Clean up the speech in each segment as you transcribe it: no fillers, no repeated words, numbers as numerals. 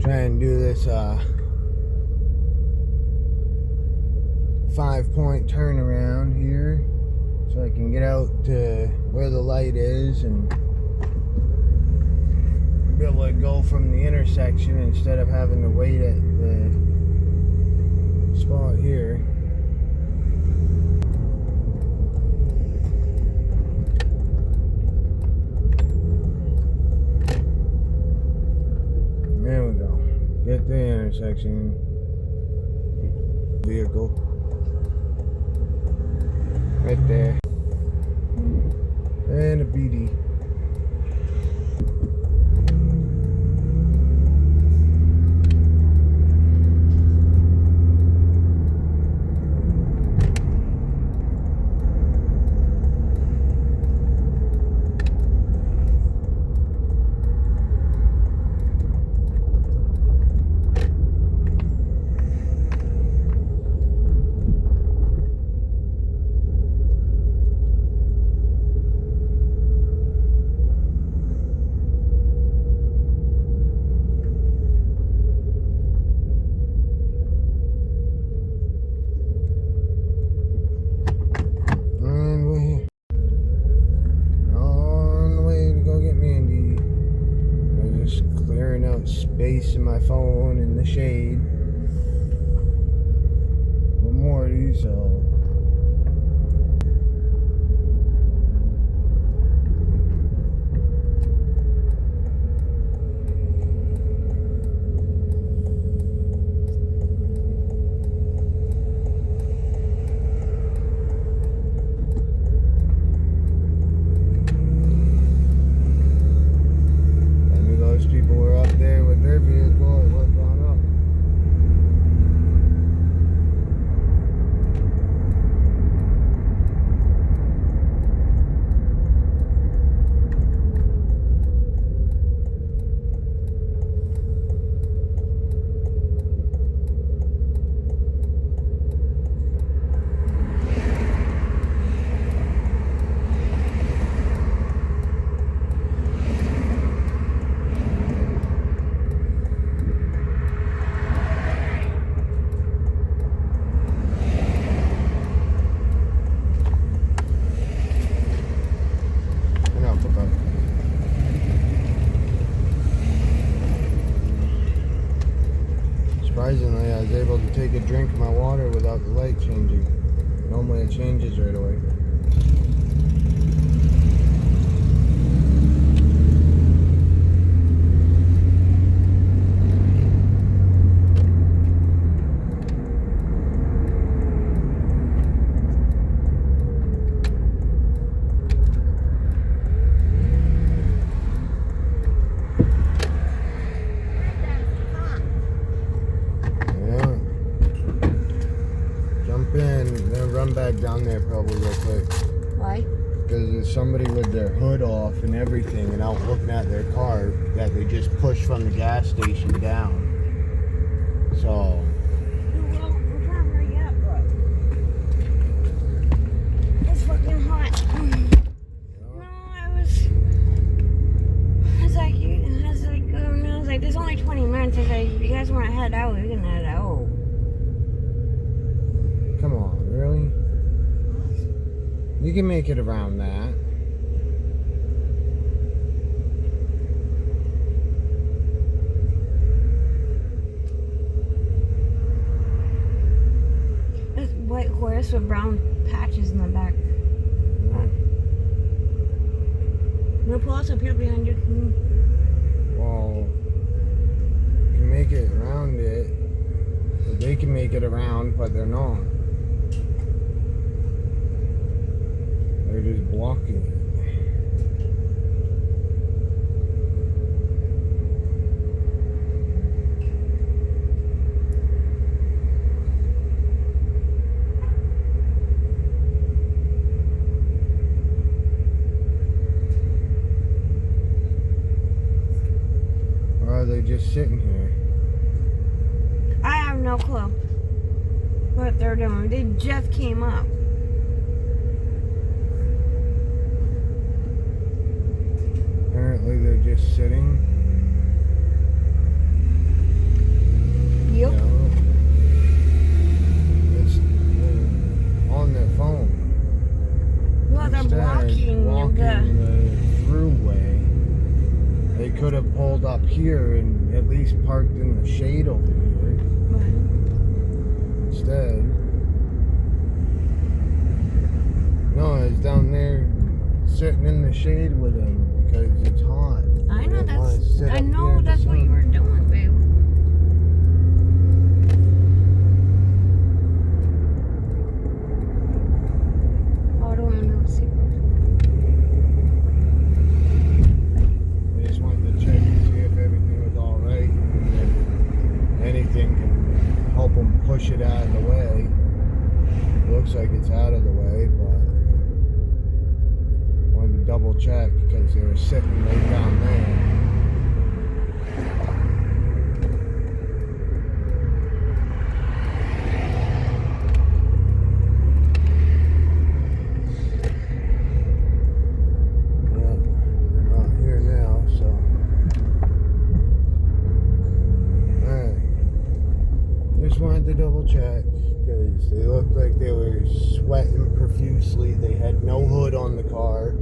Try and do this 5-point turnaround here so I can get out to where the light is and be able to go from the intersection instead of having to wait at the spot here. There we go. Get the intersection. Vehicle. Right there. And a BD. Space in my phone in the shade with Morty, so people were up there with their vehicle, it would have gone up. Surprisingly, I was able to take a drink of my water without the light changing. Normally it changes right away. Run back down there probably real quick. Why? Because there's somebody with their hood off and everything and out looking at their car that they just pushed from the gas station down. So. Well, I'm trying to hurry up, bro. It's fucking hot. No, I was like, there's only 20 minutes. I was like, if you guys want to head out, we can head out. Come on, really? You can make it around that. This white horse with brown patches in the back. No pause up here behind you. Well, you can make it around it. But they can make it around, but they're not. They're just blocking it. Or are they just sitting here? I have no clue what they're doing. They just came up. Apparently they're just sitting. been at least parked in the shade over here. Right. Instead, no, I was down there sitting in the shade with him because it's hot. I know didn't wanna sit I up here know in the that's what you sun. were doing, babe. Oh, I don't want to know secrets. I just wanted to check and see if everything was all right, and if anything can help him push it out of the way. It looks like it's out of the way, but wanted to double check because they were sitting right down there. Wanted to double check because they looked like they were sweating profusely. They had no hood on the car.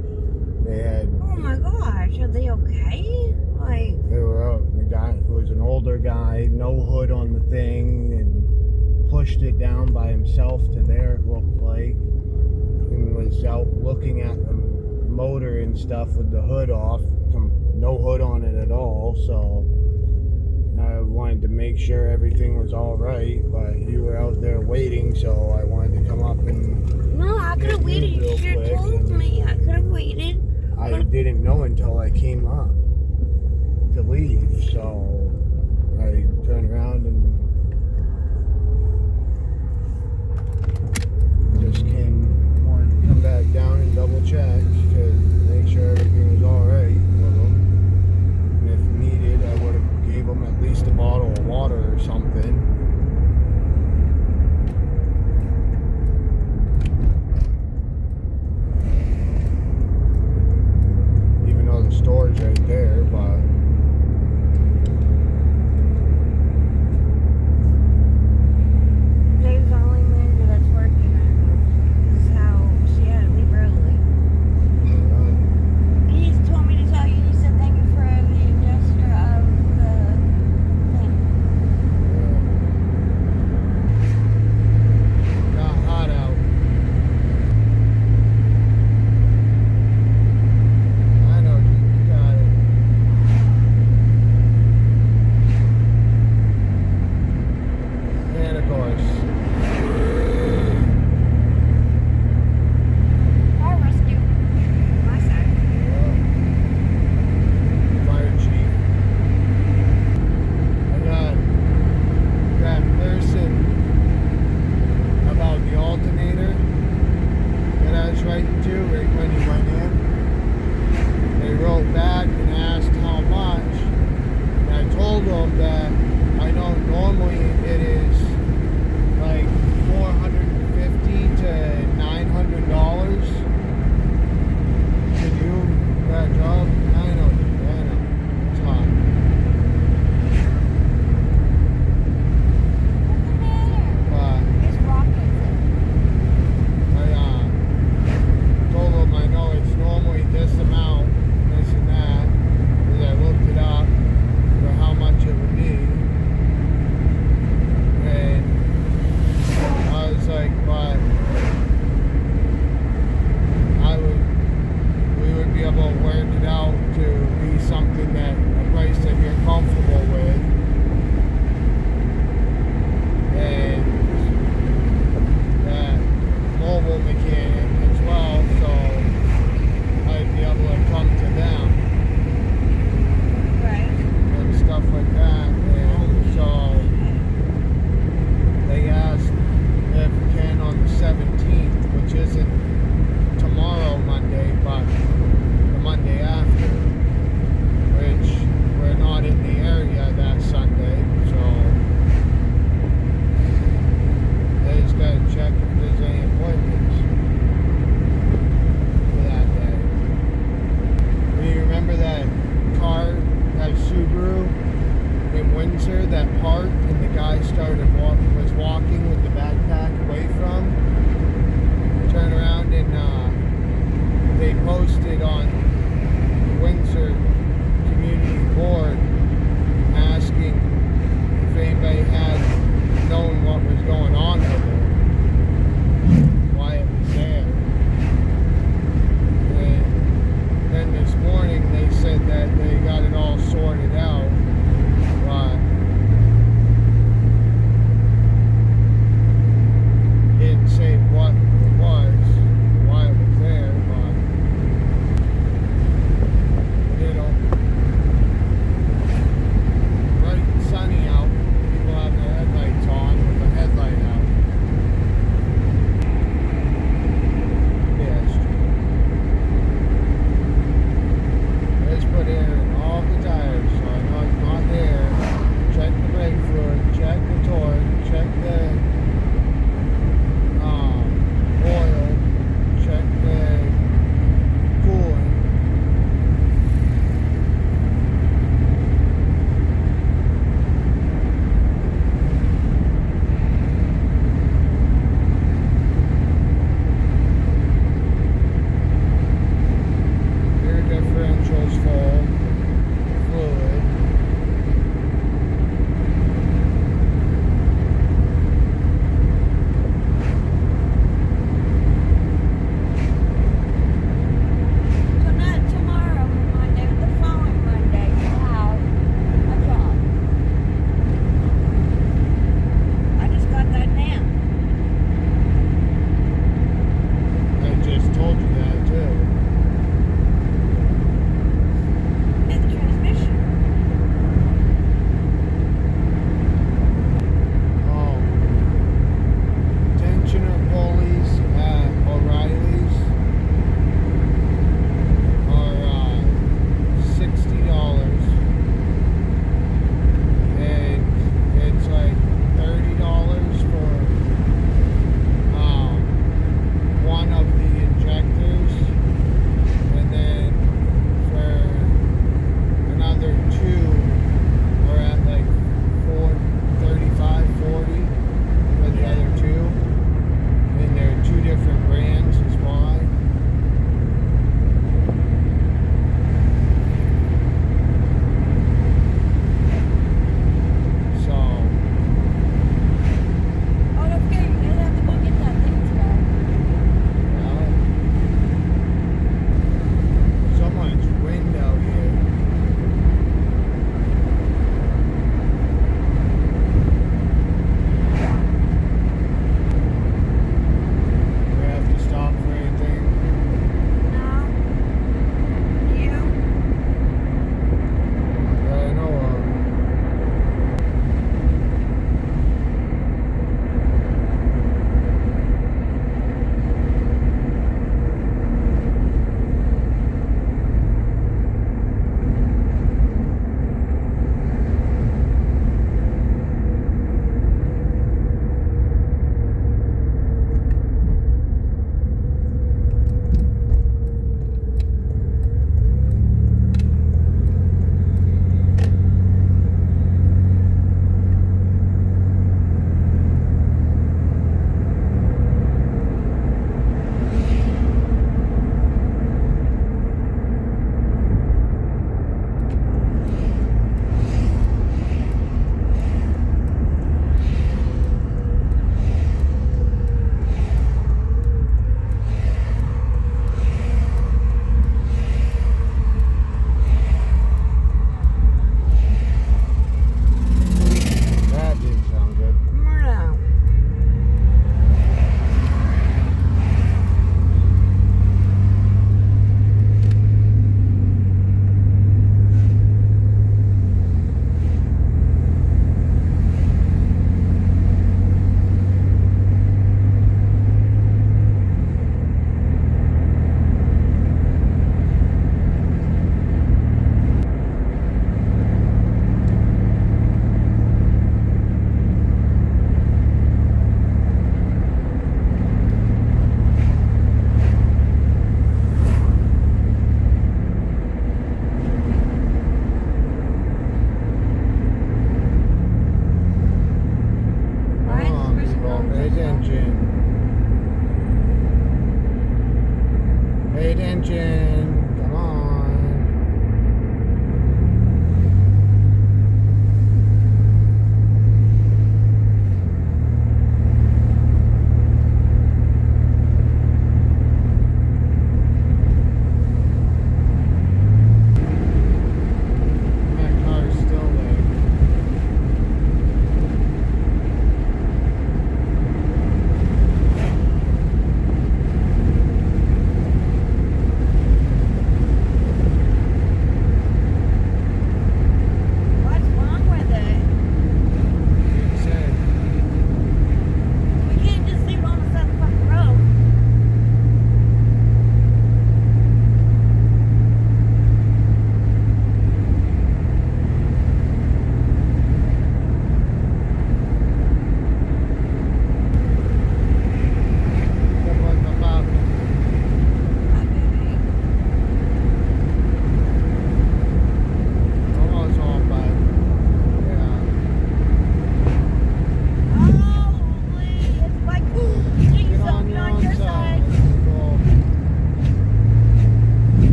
They had. Oh my gosh, are they okay? Like, they were out. The guy who was an older guy, no hood on the thing, and pushed it down by himself to there. It looked like, and was out looking at the motor and stuff with the hood off. No hood on it at all. So. I wanted to make sure everything was all right, but you were out there waiting, so I wanted to come up and. no, I could have waited. You should have told me. I could have waited. I didn't know until I came up to leave, so I turned around and just wanted to come back down and double check to make sure everything was all right with them. And if needed, I would have gave them at least a bottle of water or something. Even though the store's right there, but Dave's the only manager that's working right now. This is how she had to leave early. He's told me to tell you, he said thank you for the gesture of the thing. got hot out. I know, you got it. And of course, Fire rescue. My side. fire chief. I got that person about the alternator that I was writing to right when you went in. They wrote back and asked how much, and I told them that I know normally it is like $450 to $900 to do that job. I know, it's hot. What's the matter? But It's rockets. I told them I know it's normally this amount, this and that, because I looked it up for how much it would be. And I was like, but we would be able to work it out to be something that, a price that you're comfortable with. And that mobile mechanic as well, so I'd be able to come to them Right. and stuff like that. And so they asked if Ken on the 17th, which isn't tomorrow Monday, but the Monday after, which we're not in the area that Sunday, so they just gotta check if there's any appointments for that day. Do you remember that car, that Subaru in Windsor that parked and the guy was walking with the backpack away from? Turn around and they posted on the Windsor Community Board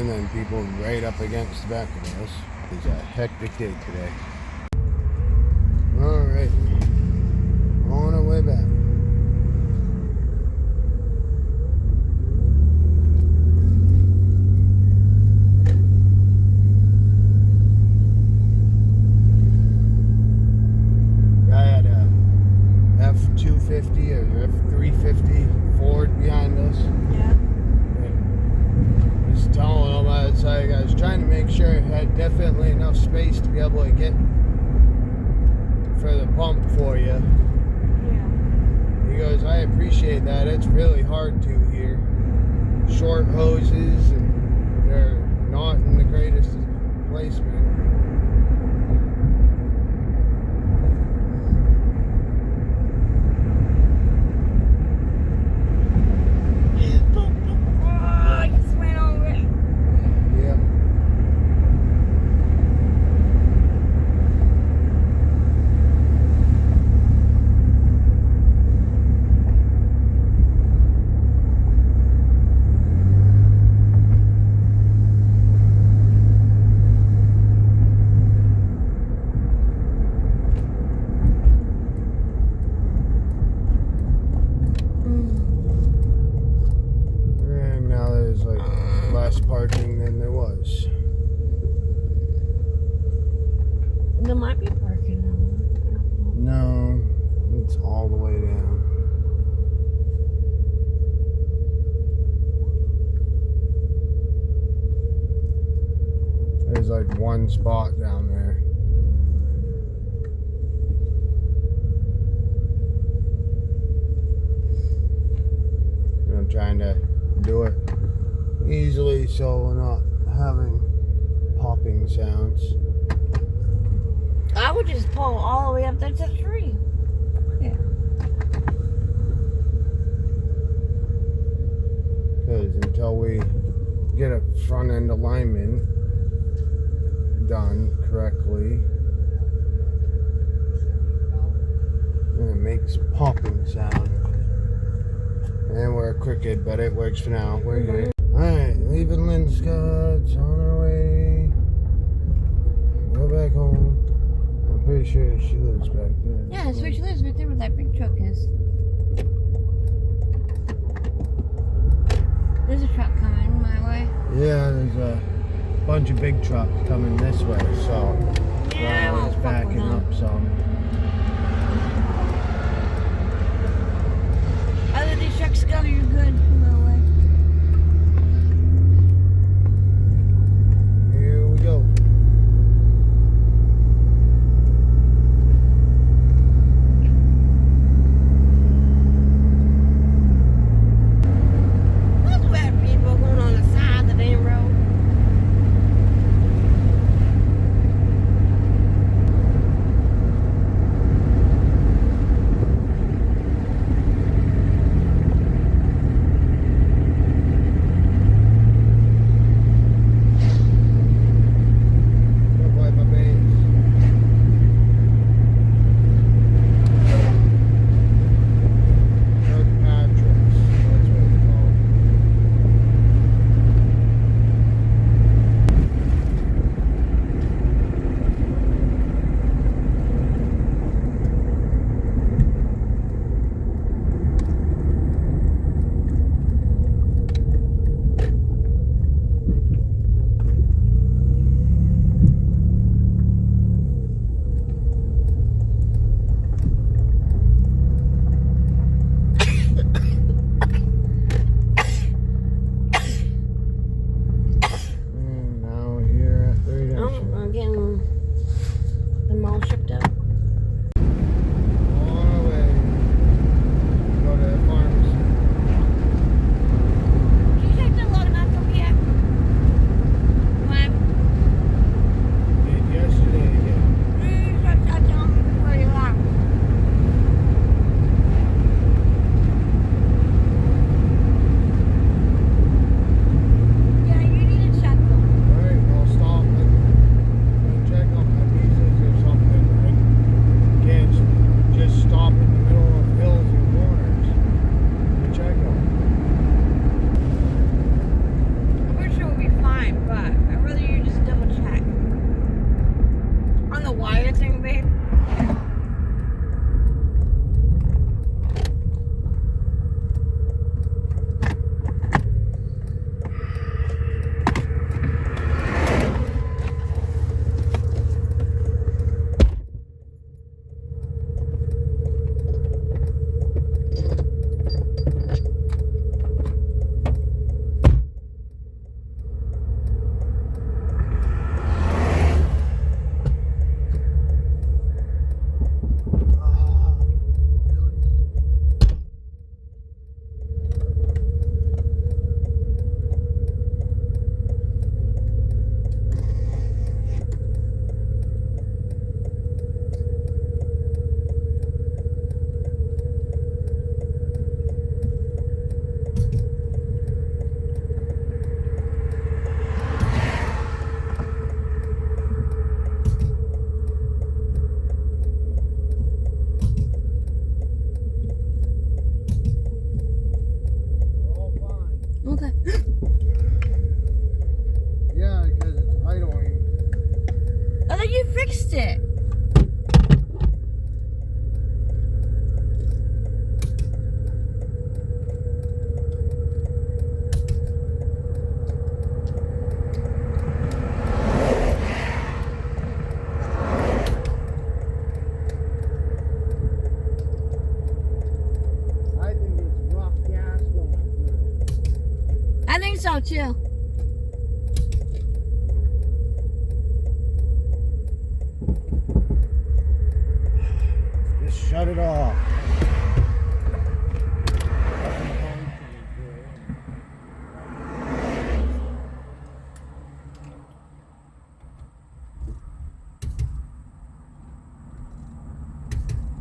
and then people right up against the back of us. It's a hectic day today. Alright, on our way back. Guy had a F-250 or F-350 Ford behind us. Yeah. And was telling him outside, I was trying to make sure it had definitely enough space to be able to get for the pump for you. Yeah. He goes, I appreciate that. It's really hard to here. Short hoses, and they're not in the greatest placement. I just went over it. Yeah. And now there's like less parking than there was. There might be parking on No, it's all the way down. There's like one spot down there. And I'm trying to do it easily so we're not having popping sounds. I would just pull all the way up there to the tree. Yeah. Because until we get a front end alignment done correctly, and it makes popping sound. And we're crooked, but it works for now. We're good. Alright, leaving Linscott's on our way. Go back home. I'm pretty sure she lives back there. Yeah, that's where she lives, right there where that big truck is. There's a truck coming my way. Yeah, there's a bunch of big trucks coming this way, so Yeah, I won't it's fuck with backing them. up some. Other these trucks go, you're good. No way. Here we go. That's where people going on the side of the damn road. fixed it. I think it's rough gas going through. I think so too. Just shut it off.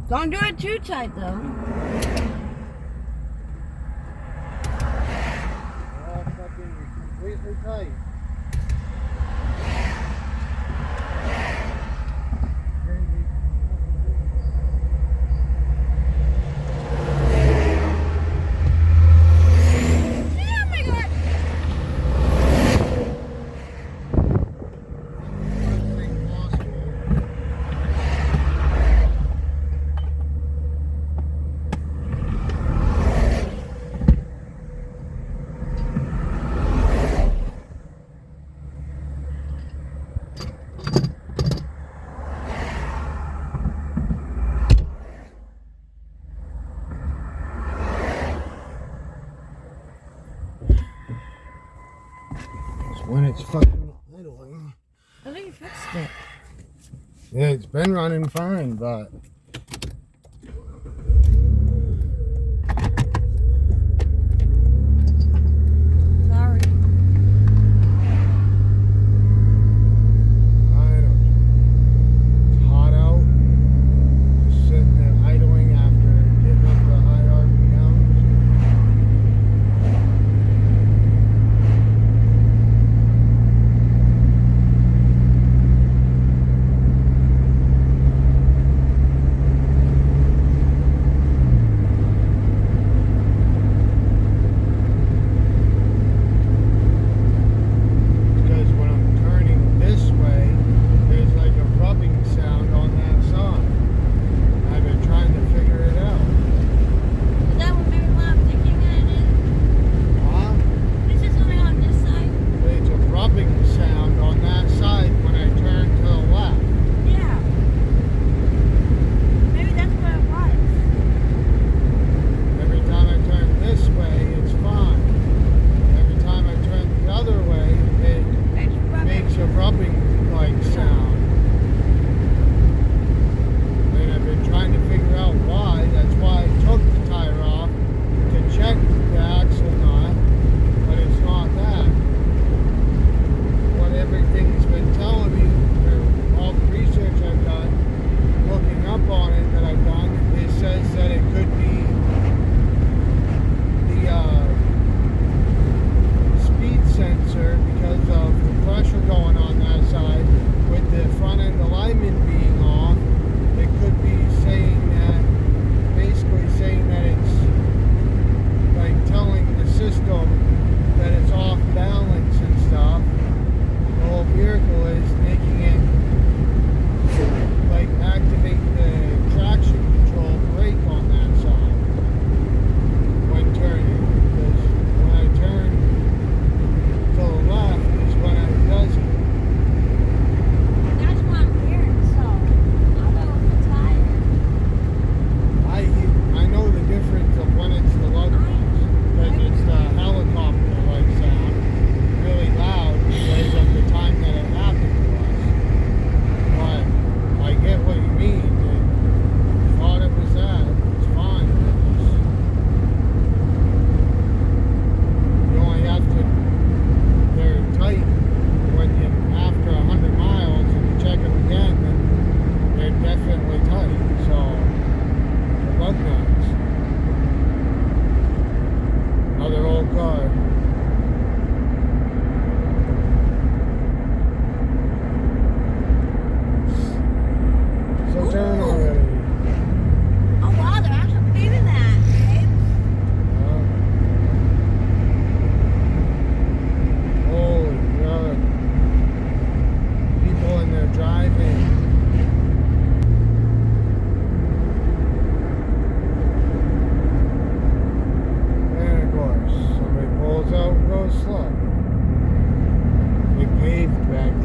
Don't do it too tight though. All fucking completely tight. Oh my god! When it's fucking idling. I think you fixed it. Yeah, it's been running fine, but Sorry. I don't know. It's hot out. Just sitting there idling after hitting up the high RPMs.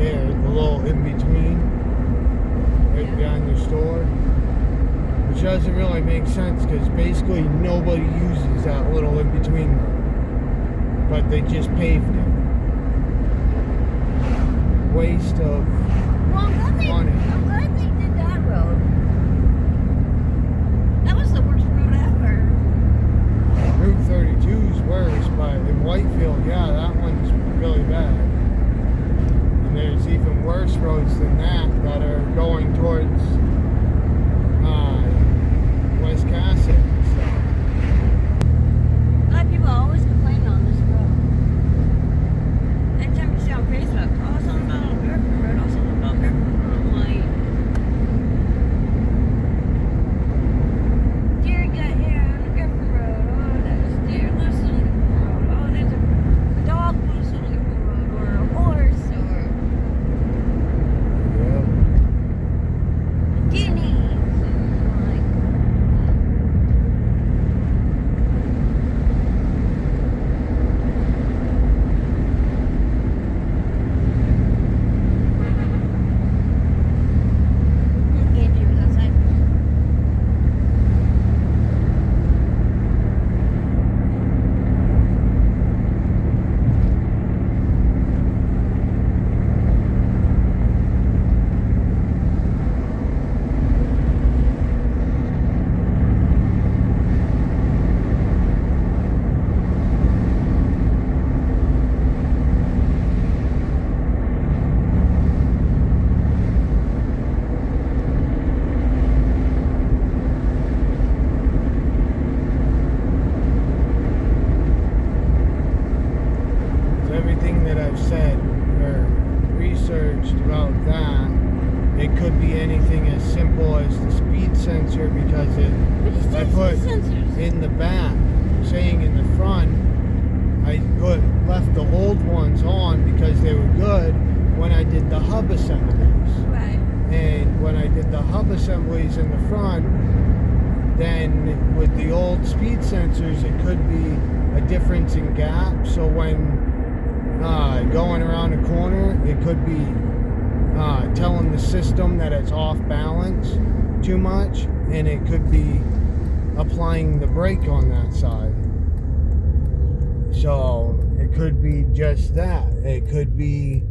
there, the little in-between, right behind the store. Which doesn't really make sense because basically nobody uses that little in-between road. But they just paved it. Waste of money. I'm glad they did that road. That was the worst road ever. Route 32 is worse, but in Whitefield, yeah, that one's really bad. And there's even worse roads than that are going towards West Cassett and stuff. A lot of people always complain on this road. Every time you see on Facebook, oh, something about Griffin Road, oh, something about Griffin Road. I'm like, deer got here on the Griffin Road. Oh, there's deer loose on the Griffin Road. Oh, there's a dog loose on the Griffin Road, or a horse, or guinea. Everything that I've said or researched about that, it could be anything as simple as the speed sensor because I put in the back, saying in the front, I left the old ones on because they were good when I did the hub assemblies. Right. And when I did the hub assemblies in the front, then with the old speed sensors, it could be a difference in gap. So when going around a corner, it could be telling the system that it's off balance too much, and it could be applying the brake on that side. So it could be just that. It could be,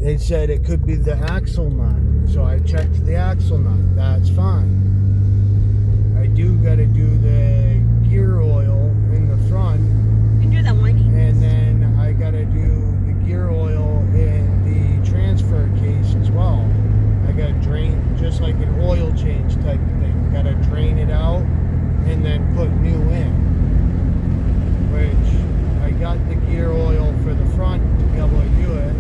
it said it could be the axle nut. So I checked the axle nut. That's fine. I do got to do the gear oil in the front. You can do that winding. And then I got to do the gear oil in the transfer case as well. I got to drain, just like an oil change type of thing. Got to drain it out and then put new in. Which I got the gear oil for the front to be able to do it.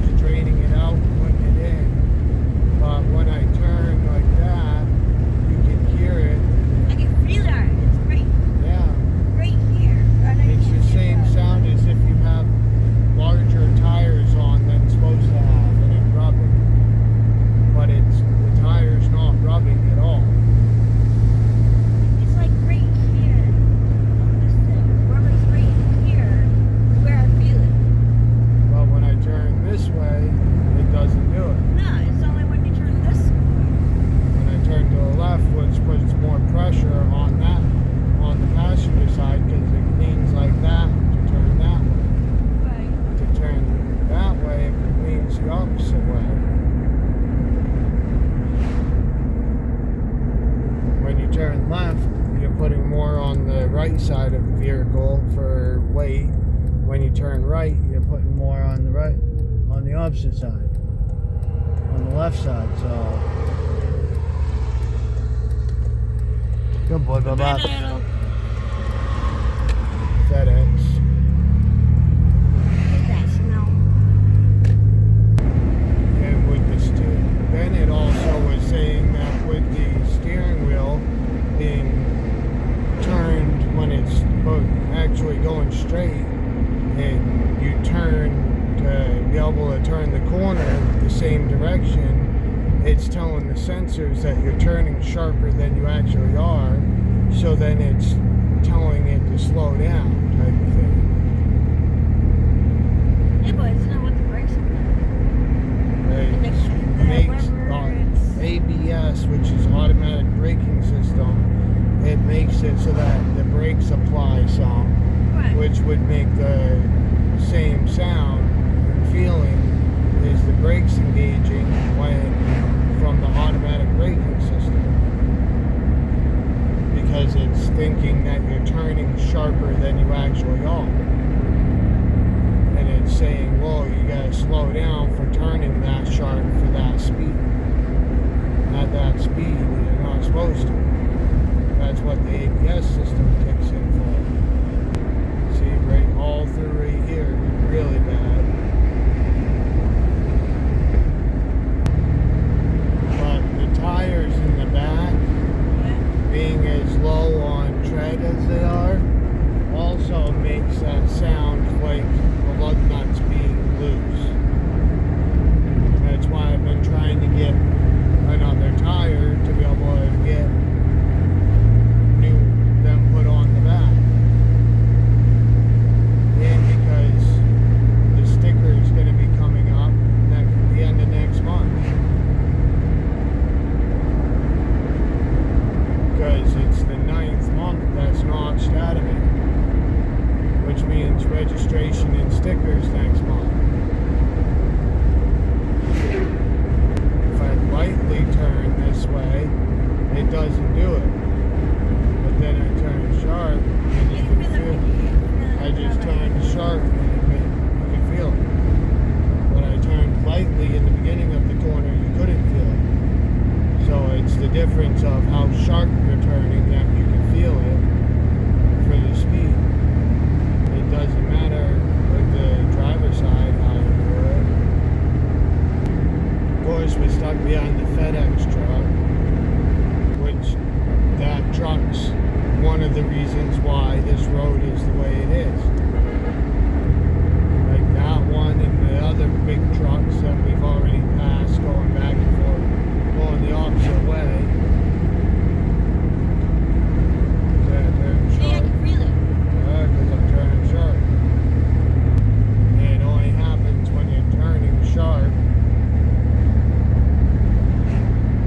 Just draining it out and putting it in. But when I turn like that, you can hear it. I can feel it. It's right. Yeah. Right here. It's the same sound as if you have larger tires on than it's supposed to have, and it's rubbing. But the tire's not rubbing at all. It's like right here. This thing. Rubber's right here where I feel it. But when I turn this way, it doesn't do it. No, it's only when you turn this way. When I turn to the left, which puts more pressure on that, on the passenger side, because it leans like that to turn that way. Right. To turn that way, it leans the opposite way. When you turn left, you're putting more on the right side of the vehicle for weight. When you turn right, you're putting more on the right, on the opposite side, on the left side. So, good boy, bye bye. Little. FedEx. That smell. And with the steering, then it also was saying that with the steering wheel being turned when it's actually going straight, and you turn to be able to turn the corner the same direction, it's telling the sensors that you're turning sharper than you actually are, so then it's telling it to slow down type of thing. Yeah, but it's not what the brakes are. would make the same sound and feeling is the brakes engaging when from the automatic braking system, because it's thinking that you're turning sharper than you actually are, and it's saying, well, you gotta slow down for turning that sharp for that speed. At that speed you're not supposed to. That's what the ABS system kicks in for. See, right all through right here, really bad. But the tires in the back, being as low on tread as they are, also makes that sound like the lug nuts being loose. That's why I've been trying to get another tire to be able to get them put on the back. And because the sticker is going to be coming up the end of next month. Because it's the 9th month that's notched out of it, which means registration and stickers next month. If I lightly turn this way, it doesn't do it. But then I turn sharp, and you can feel it. I just turned sharp, and you can feel it. When I turned lightly in the beginning of the corner, you couldn't feel it. So it's the difference of how sharp you're turning that you can feel it for the speed. It doesn't matter with the driver's side how you do it. Of course, we're stuck behind the FedEx truck, which that truck's one of the reasons why this road is the way it is. Like that one and the other big trucks that we've already passed going back and forth, going the opposite way. Yeah, turn See, I sharp. can feel it. Yeah, because I'm turning sharp. And it only happens when you're turning sharp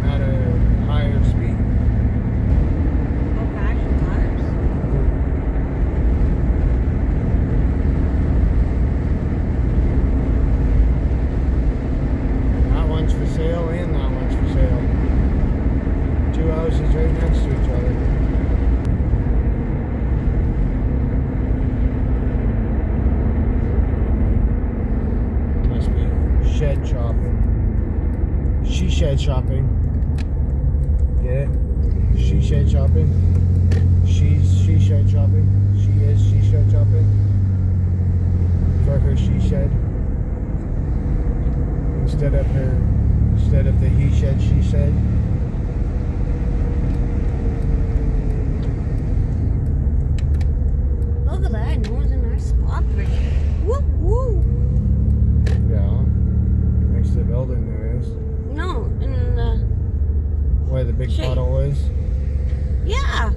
at a higher speed. Old-fashioned tires. That one's for sale and that one's for sale. 2 houses right next to each other. Must be shed shopping. She shed shopping. Get it? She shed shopping. She shed shopping. She shed shopping. For her she shed. Instead of the he shed, she said. Look at that, northern nice spot right here. Woo woo! Yeah. Next to the building there is. No, in the Where the big Shade. puddle is. yeah.